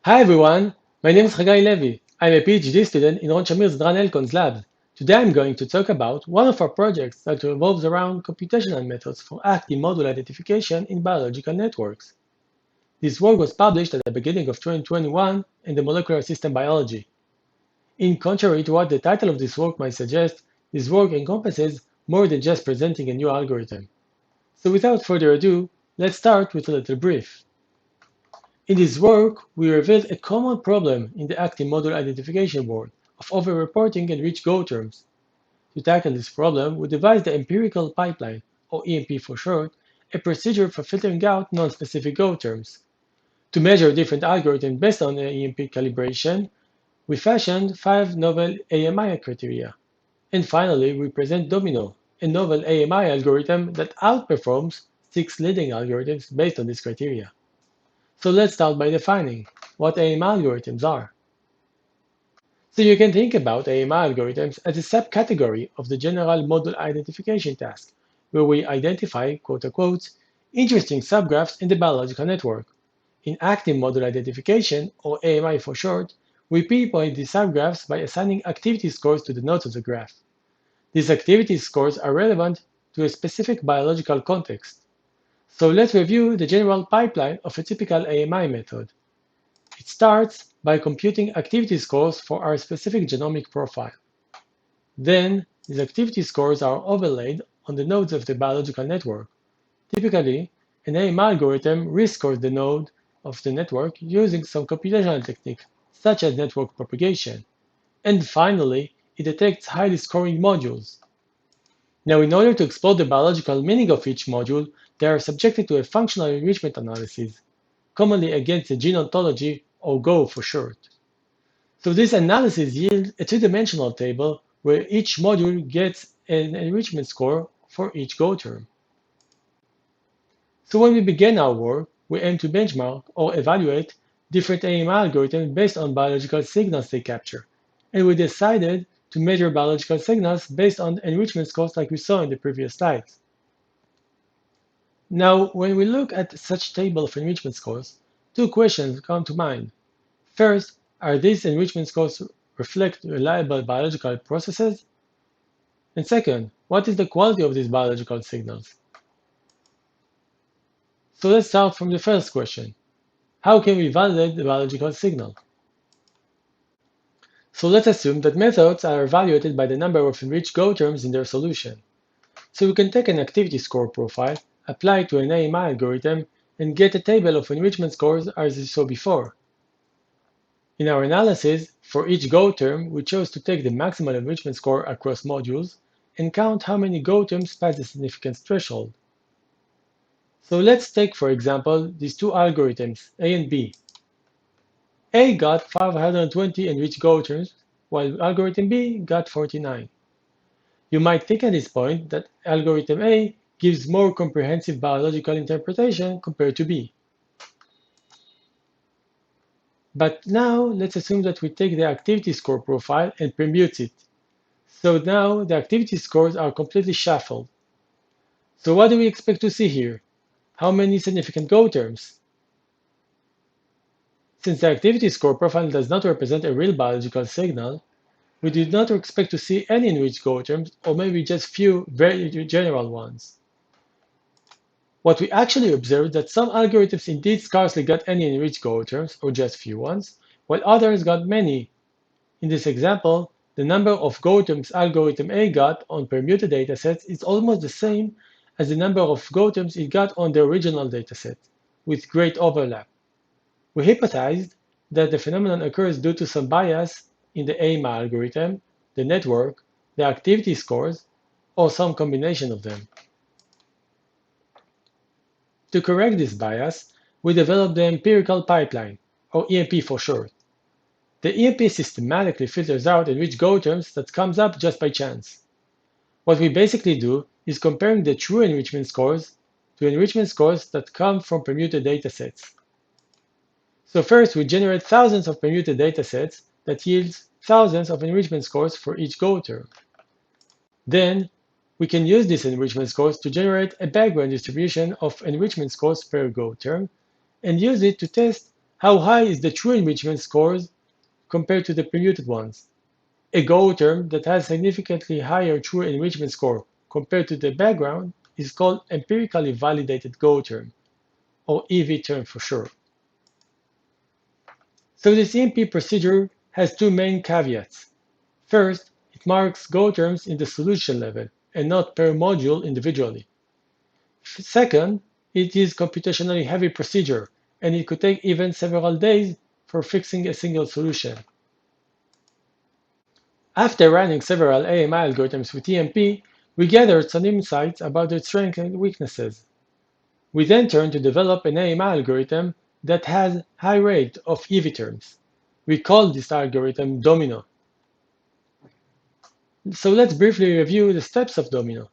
Hi everyone, my name is Hagai Levi. I'm a PhD student in Ron Shamir's Dran Elkon's lab. Today I'm going to talk about one of our projects that revolves around computational methods for active module identification in biological networks. This work was published at the beginning of 2021 in the Molecular System Biology. In contrary to what the title of this work might suggest, this work encompasses more than just presenting a new algorithm. So without further ado, let's start with a little brief. In this work, we revealed a common problem in the active module identification world of over-reporting enriched Go terms. To tackle this problem, we devised the empirical pipeline, or EMP for short, a procedure for filtering out non-specific Go terms. To measure different algorithms based on the EMP calibration, we fashioned 5 novel AMI criteria. And finally, we present Domino, a novel AMI algorithm that outperforms 6 leading algorithms based on this criteria. So let's start by defining what AMI algorithms are. So you can think about AMI algorithms as a subcategory of the general model identification task, where we identify, quote-unquote, interesting subgraphs in the biological network. In active model identification, or AMI for short, we pinpoint these subgraphs by assigning activity scores to the nodes of the graph. These activity scores are relevant to a specific biological context. So let's review the general pipeline of a typical AMI method. It starts by computing activity scores for our specific genomic profile. Then, these activity scores are overlaid on the nodes of the biological network. Typically, an AMI algorithm rescores the node of the network using some computational technique, such as network propagation. And finally, it detects highly scoring modules. Now, in order to explore the biological meaning of each module, they are subjected to a functional enrichment analysis, commonly against the gene ontology, or GO for short. So this analysis yields a two-dimensional table where each module gets an enrichment score for each Go term. So when we began our work, we aimed to benchmark or evaluate different AMI algorithms based on biological signals they capture, and we decided to measure biological signals based on enrichment scores like we saw in the previous slides. Now, when we look at such table of enrichment scores, two questions come to mind. First, are these enrichment scores reflect reliable biological processes? And second, what is the quality of these biological signals? So let's start from the first question. How can we validate the biological signal? So let's assume that methods are evaluated by the number of enriched Go terms in their solution. So we can take an activity score profile, apply it to an AMI algorithm, and get a table of enrichment scores as we saw before. In our analysis, for each Go term, we chose to take the maximal enrichment score across modules and count how many Go terms pass the significance threshold. So let's take, for example, these two algorithms, A and B. A got 520 enriched Go terms, while algorithm B got 49. You might think at this point that algorithm A gives more comprehensive biological interpretation compared to B. But now let's assume that we take the activity score profile and permute it. So now the activity scores are completely shuffled. So what do we expect to see here? How many significant Go terms? Since the activity score profile does not represent a real biological signal, we do not expect to see any enriched Go terms, or maybe just few very general ones. What we actually observed that some algorithms indeed scarcely got any enriched Go terms, or just few ones, while others got many. In this example, the number of Go terms algorithm A got on permuted datasets is almost the same as the number of Go terms it got on the original dataset, with great overlap. We hypothesized that the phenomenon occurs due to some bias in the AMI algorithm, the network, the activity scores, or some combination of them. To correct this bias, we developed the empirical pipeline, or EMP for short. The EMP systematically filters out enriched Go terms that comes up just by chance. What we basically do is comparing the true enrichment scores to enrichment scores that come from permuted datasets. So first, we generate thousands of permuted datasets that yields thousands of enrichment scores for each Go term. Then, we can use these enrichment scores to generate a background distribution of enrichment scores per Go term and use it to test How high is the true enrichment scores compared to the permuted ones? A Go term that has significantly higher true enrichment score compared to the background is called empirically validated Go term, or EV term for short. So this EMP procedure has two main caveats. First, it marks Go terms in the solution level and not per module individually. Second, it is computationally heavy procedure, and it could take even several days for fixing a single solution. After running several AMI algorithms with EMP, we gathered some insights about their strengths and weaknesses. We then turned to develop an AMI algorithm that has high rate of EV terms. We called this algorithm Domino. So let's briefly review the steps of Domino.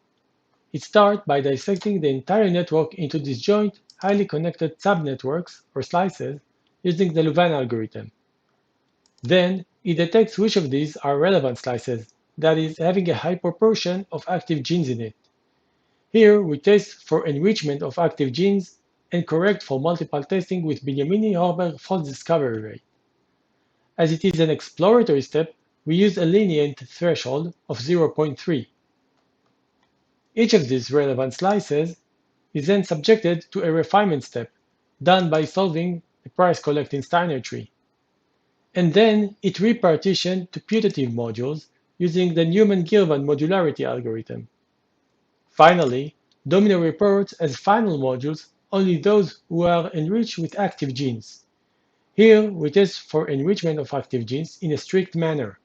It starts by dissecting the entire network into disjoint, highly connected subnetworks or slices using the Louvain algorithm. Then, it detects which of these are relevant slices, that is, having a high proportion of active genes in it. Here, we test for enrichment of active genes and correct for multiple testing with Bignamini-Horber false discovery rate. As it is an exploratory step, we use a lenient threshold of 0.3. Each of these relevant slices is then subjected to a refinement step, done by solving the price-collecting Steiner tree. And then it repartitioned to putative modules using the Newman-Girvan modularity algorithm. Finally, Domino reports as final modules only those who are enriched with active genes. Here, we test for enrichment of active genes in a strict manner.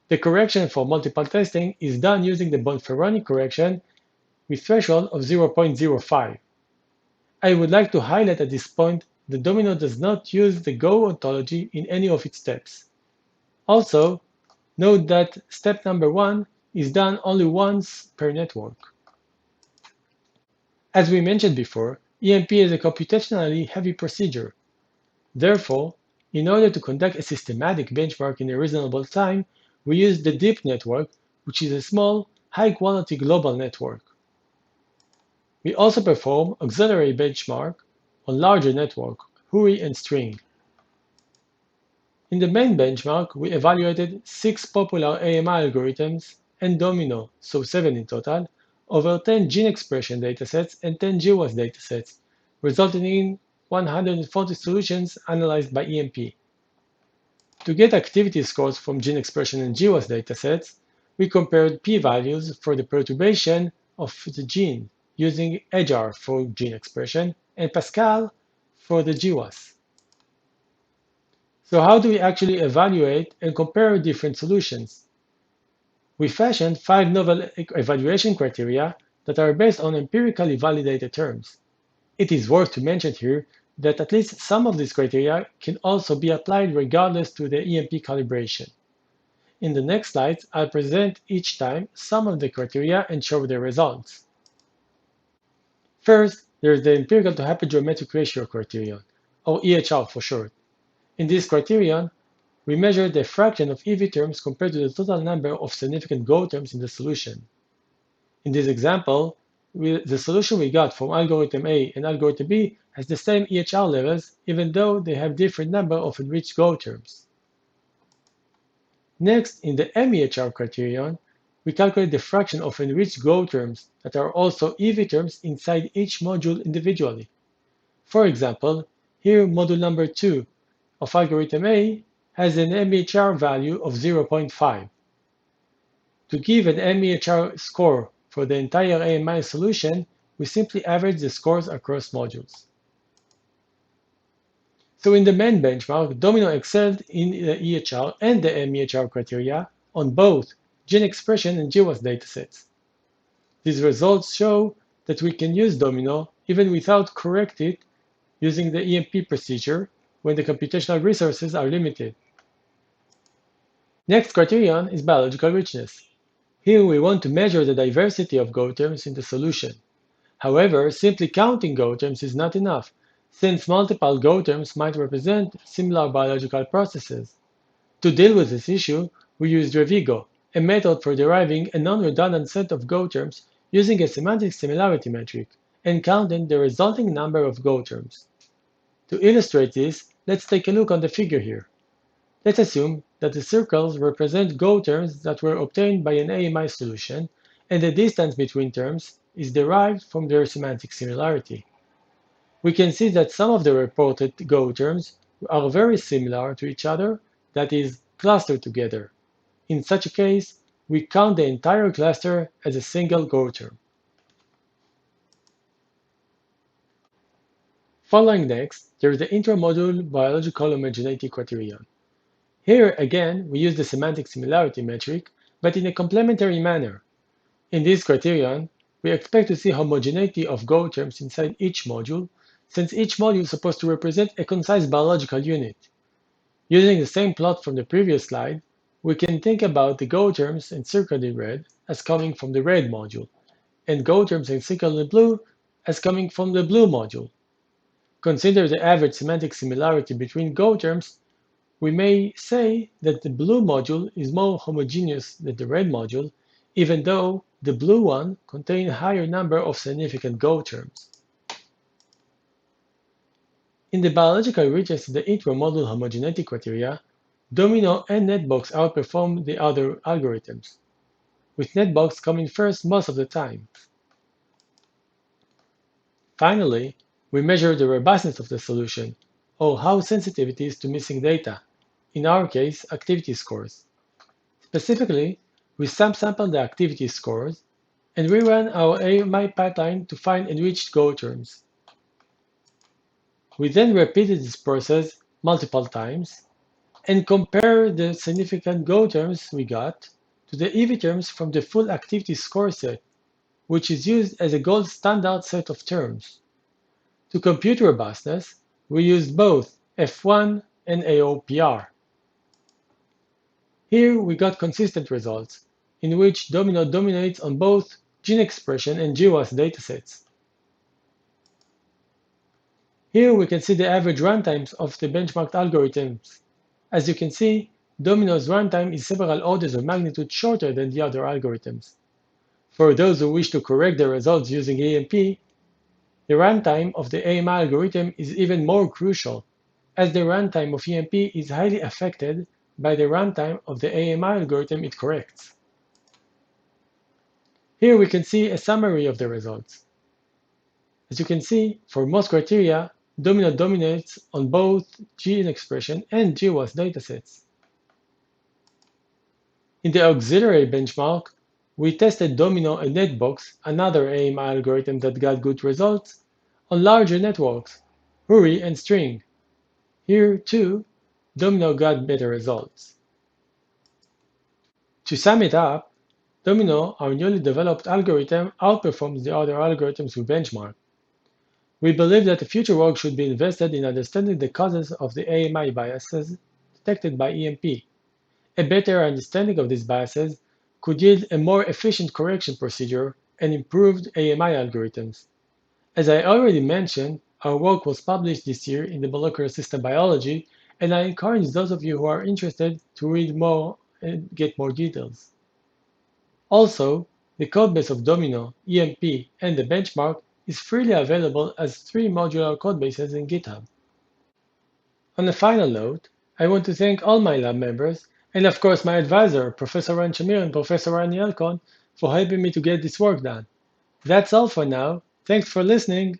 The correction for multiple testing is done using the Bonferroni correction with threshold of 0.05. I would like to highlight at this point that Domino does not use the Go ontology in any of its steps. Also, note that step number 1 is done only once per network. As we mentioned before, EMP is a computationally heavy procedure. Therefore, in order to conduct a systematic benchmark in a reasonable time, we use the DEEP network, which is a small, high-quality global network. We also perform auxiliary benchmark on larger network, Huri and String. In the main benchmark, we evaluated 6 popular AMI algorithms and Domino, so 7 in total, over 10 gene expression datasets and 10 GWAS datasets, resulting in 140 solutions analyzed by EMP. To get activity scores from gene expression and GWAS datasets, we compared p-values for the perturbation of the gene using EDGAR for gene expression and Pascal for the GWAS. So how do we actually evaluate and compare different solutions? We fashioned 5 novel evaluation criteria that are based on empirically validated terms. It is worth to mention here that at least some of these criteria can also be applied regardless to the EMP calibration. In the next slides, I'll present each time some of the criteria and show the results. First, there is the empirical to hypergeometric ratio criterion, or EHR for short. In this criterion, we measure the fraction of EV terms compared to the total number of significant Go terms in the solution. In this example, the solution we got from algorithm A and algorithm B has the same EHR levels, even though they have different number of enriched Go terms. Next, in the MEHR criterion, we calculate the fraction of enriched Go terms that are also EV terms inside each module individually. For example, here module number 2 of algorithm A has an MEHR value of 0.5. To give an MEHR score for the entire AMI solution, we simply average the scores across modules. So in the main benchmark, Domino excelled in the EHR and the MEHR criteria on both gene expression and GWAS datasets. These results show that we can use Domino even without correct it using the EMP procedure when the computational resources are limited. Next criterion is biological richness. Here we want to measure the diversity of Go terms in the solution. However, simply counting Go terms is not enough, since multiple Go terms might represent similar biological processes. To deal with this issue, we used Revigo, a method for deriving a non-redundant set of Go terms using a semantic similarity metric, and counting the resulting number of Go terms. To illustrate this, Let's take a look on the figure here. Let's assume that the circles represent Go terms that were obtained by an AMI solution, and the distance between terms is derived from their semantic similarity. We can see that some of the reported Go terms are very similar to each other, that is, clustered together. In such a case, we count the entire cluster as a single Go term. Following next, there is the intramodule biological homogeneity criterion. Here again, we use the semantic similarity metric, but in a complementary manner. In this criterion, we expect to see homogeneity of Go terms inside each module, since each module is supposed to represent a concise biological unit. Using the same plot from the previous slide, we can think about the Go terms encircled in red as coming from the red module, and Go terms encircled in blue as coming from the blue module. Consider the average semantic similarity between Go terms. We may say that the blue module is more homogeneous than the red module, even though the blue one contains a higher number of significant Go terms. In the biological regions of the intramodule homogeneity criteria, Domino and NetBox outperform the other algorithms, with NetBox coming first most of the time. Finally, we measure the robustness of the solution, or how sensitive it is to missing data, in our case, activity scores. Specifically, we subsample the activity scores and rerun our AMI pipeline to find enriched Go terms. We then repeated this process multiple times and compare the significant Go terms we got to the EV terms from the full activity score set, which is used as a gold standard set of terms. To compute robustness, we used both F1 and AOPR. Here we got consistent results, in which Domino dominates on both gene expression and GWAS datasets. Here we can see the average runtimes of the benchmarked algorithms. As you can see, Domino's runtime is several orders of magnitude shorter than the other algorithms. For those who wish to correct the results using EMP, the runtime of the AMI algorithm is even more crucial, as the runtime of EMP is highly affected by the runtime of the AMI algorithm it corrects. Here we can see a summary of the results. As you can see, for most criteria, Domino dominates on both gene expression and GWAS datasets. In the auxiliary benchmark, we tested Domino and NetBox, another AMI algorithm that got good results, on larger networks, Huri and String. Here, too, Domino got better results. To sum it up, Domino, our newly developed algorithm, outperforms the other algorithms we benchmark. We believe that the future work should be invested in understanding the causes of the AMI biases detected by EMP. A better understanding of these biases could yield a more efficient correction procedure and improved AMI algorithms. As I already mentioned, our work was published this year in the Molecular System Biology, and I encourage those of you who are interested to read more and get more details. Also, the codebase of Domino, EMP, and the benchmark is freely available as 3 modular codebases in GitHub. On a final note, I want to thank all my lab members, and of course my advisor, Professor Ran Shamir and Professor Rani Elkon, for helping me to get this work done. That's all for now. Thanks for listening.